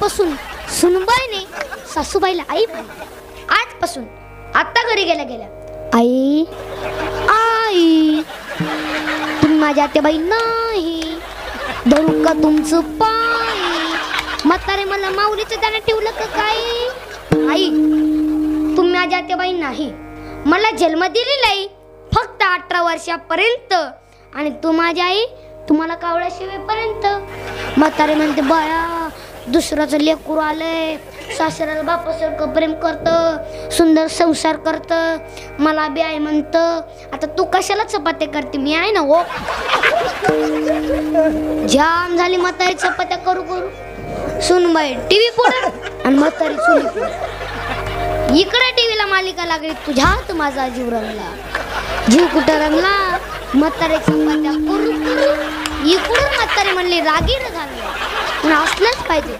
तेव्हापासून सुनबाईने सासूबाईला आई म्हणली. आजपासून आता घरी गेल्या गेल्या आई आई तुम्ही माझ्या आत्याबाई नाही, धरू का तुमचं पाय. म्हातारे मला माऊलीच्या दाण्यात ठेवलं का काय. आई तुम्ही माझ्या आत्याबाई नाही, मला जन्म दिलेला आहे फक्त 18 वर्षापर्यंत आणि तू माझी आई तुम्हाला कावळा शिवेपर्यंत. म्हातारे म्हणते बाळा दुसऱ्याचं लेकरू आलंय, सासऱ्याला बापासारखं प्रेम करतं, सुंदर संसार करतं, मला बी आई म्हणतं. आता तू कशाला चपात्या करते, मी आहे ना हो. जाम झाली म्हातारी चपात्या करू करू. सुनबाई टीव्ही पुढे आणि म्हातारी चुली पुढे. इकडे टीव्हीला मालिका लागली, तुझ्यात माझा जीव रंगला. जीव कुठं रंगला, म्हातारी चपात्या करू करू. इकडून म्हातारी म्हणली रागीर झाली, असलंच पाहिजे.